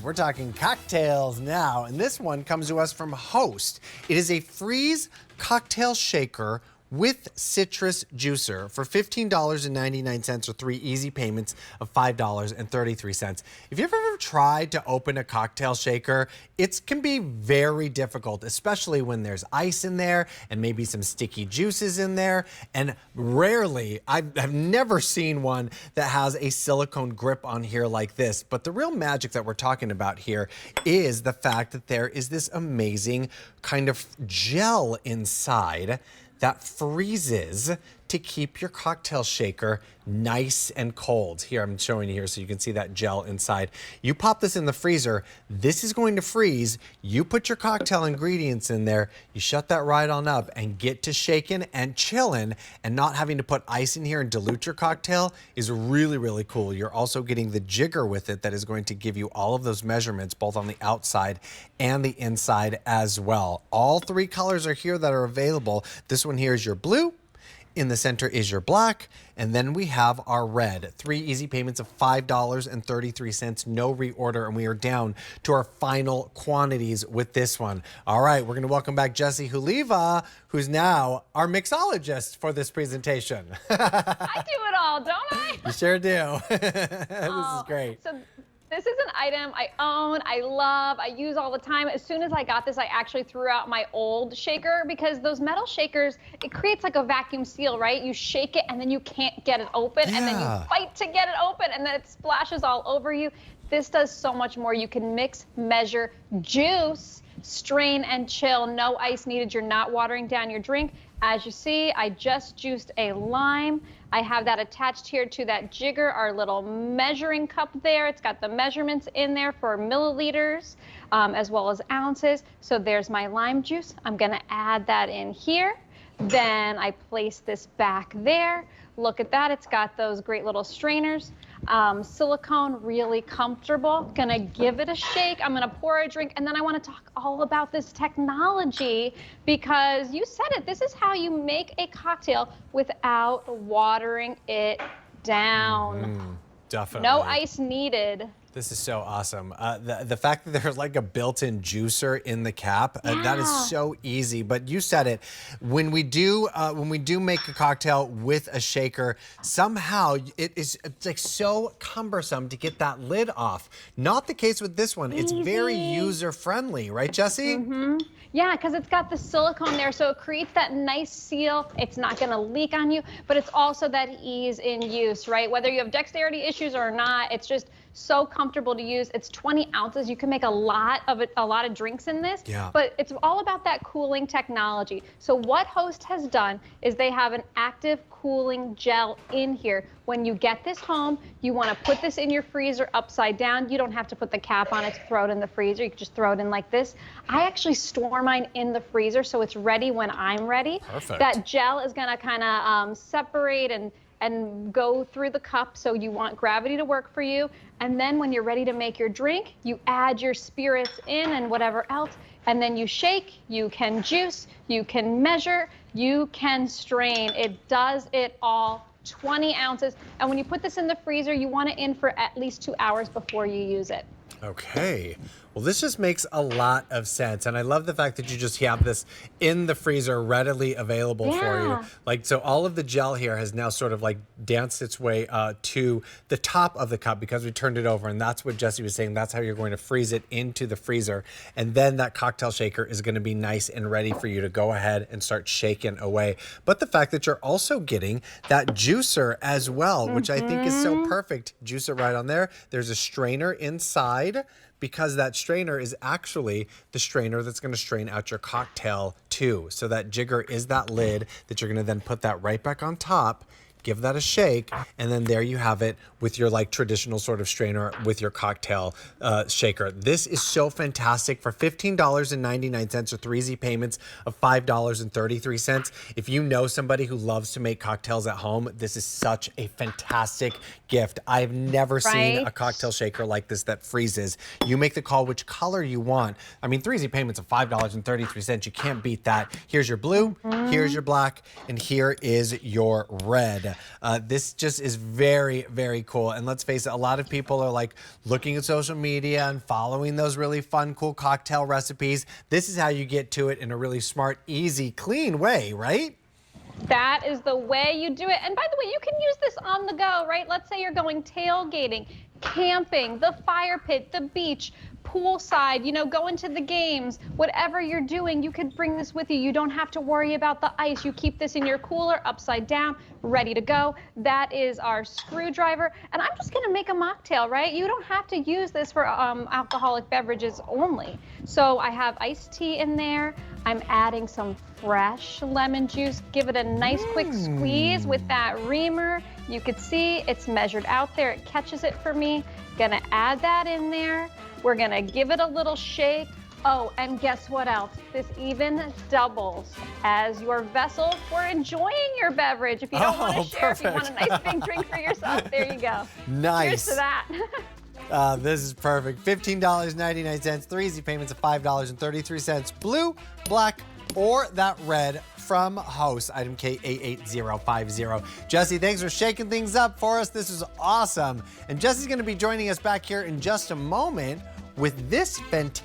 We're talking cocktails now, and this one comes to us from Host. It is a freeze cocktail shaker with citrus juicer for $15.99 or 3 easy payments of $5.33. If you've ever tried to open a cocktail shaker, it can be very difficult, especially when there's ice in there and maybe some sticky juices in there. And rarely, I've never seen one that has a silicone grip on here like this. But the real magic that we're talking about here is the fact that there is this amazing kind of gel inside that freezes to keep your cocktail shaker nice and cold. Here, I'm showing you here so you can see that gel inside. You pop this in the freezer, this is going to freeze. You put your cocktail ingredients in there, you shut that right on up and get to shaking and chilling, and not having to put ice in here and dilute your cocktail is really, really cool. You're also getting the jigger with it that is going to give you all of those measurements, both on the outside and the inside as well. All 3 colors are here that are available. This one here is your blue. In the center is your black, and then we have our red. 3 easy payments of $5.33, no reorder, and we are down to our final quantities with this one. All right, we're gonna welcome back Jessie Huliva, who's now our mixologist for this presentation. I do it all, don't I? You sure do. This is great. So this is an item I own, I love, I use all the time. As soon as I got this, I actually threw out my old shaker because those metal shakers, it creates like a vacuum seal, right? You shake it and then you can't get it open, and then you fight to get it open, and then it splashes all over you. This does so much more. You can mix, measure, juice, strain, and chill. No ice needed. You're not watering down your drink. As you see, I just juiced a lime. I have that attached here to that jigger, our little measuring cup there. It's got the measurements in there for milliliters as well as ounces. So there's my lime juice. I'm gonna add that in here. Then I place this back there. Look at that, it's got those great little strainers. Silicone, really comfortable. Gonna give it a shake. I'm gonna pour a drink, and then I wanna talk all about this technology because you said it, this is how you make a cocktail without watering it down. Definitely. No ice needed. This is so awesome. The fact that there's like a built-in juicer in the cap, that is so easy. But you said it, when we do make a cocktail with a shaker, somehow it's like so cumbersome to get that lid off. Not the case with this one. It's very user-friendly, right, Jessie? Yeah, because it's got the silicone there, so it creates that nice seal. It's not gonna leak on you, but it's also that ease in use, right? Whether you have dexterity issues or not, it's just so comfortable to use. It's 20 ounces. You can make a lot of drinks in this, but it's all about that cooling technology. So what Host has done is they have an active cooling gel in here. When you get this home, you want to put this in your freezer upside down. You don't have to put the cap on it to throw it in the freezer. You can just throw it in like this. I actually store mine in the freezer so it's ready when I'm ready. Perfect. That gel is going to kind of separate and go through the cup, so you want gravity to work for you. And then when you're ready to make your drink, you add your spirits in and whatever else, and then you shake, you can juice, you can measure, you can strain. It does it all. 20 ounces. And when you put this in the freezer, you want it in for at least 2 hours before you use it. Okay. Well, this just makes a lot of sense. And I love the fact that you just have this in the freezer readily available for you. Like, so all of the gel here has now sort of like danced its way to the top of the cup because we turned it over. And that's what Jessie was saying. That's how you're going to freeze it into the freezer. And then that cocktail shaker is going to be nice and ready for you to go ahead and start shaking away. But the fact that you're also getting that juicer as well, which I think is so perfect. Juicer right on there. There's a strainer inside, because that strainer is actually the strainer that's going to strain out your cocktail too. So that jigger is that lid that you're going to then put that right back on top, give that a shake, and then there you have it with your like traditional sort of strainer with your cocktail shaker. This is so fantastic for $15.99 or 3 easy payments of $5.33. If you know somebody who loves to make cocktails at home, this is such a fantastic gift. I've never seen a cocktail shaker like this that freezes. You make the call which color you want. I mean, 3 easy payments of $5.33. You can't beat that. Here's your blue, here's your black, and here is your red. God. This just is very, very cool. And let's face it, a lot of people are like looking at social media and following those really fun, cool cocktail recipes. This is how you get to it in a really smart, easy, clean way, right? That is the way you do it. And by the way, you can use this on the go, right? Let's say you're going tailgating, camping, the fire pit, the beach, poolside, you know, going to the games, whatever you're doing, you could bring this with you. You don't have to worry about the ice. You keep this in your cooler upside down, ready to go. That is our screwdriver. And I'm just going to make a mocktail, right? You don't have to use this for alcoholic beverages only. So I have iced tea in there. I'm adding some fresh lemon juice. Give it a nice quick squeeze with that reamer. You could see it's measured out there. It catches it for me. Gonna add that in there. We're gonna give it a little shake. Oh, and guess what else? This even doubles as your vessel for enjoying your beverage. If you don't want to share, if you want a nice big drink for yourself, there you go. Nice. Here's to that. This is perfect. $15.99, 3 easy payments of $5.33. Blue, black, or that red from Host, item K88050. Jesse, thanks for shaking things up for us. This is awesome. And Jesse's going to be joining us back here in just a moment with this fantastic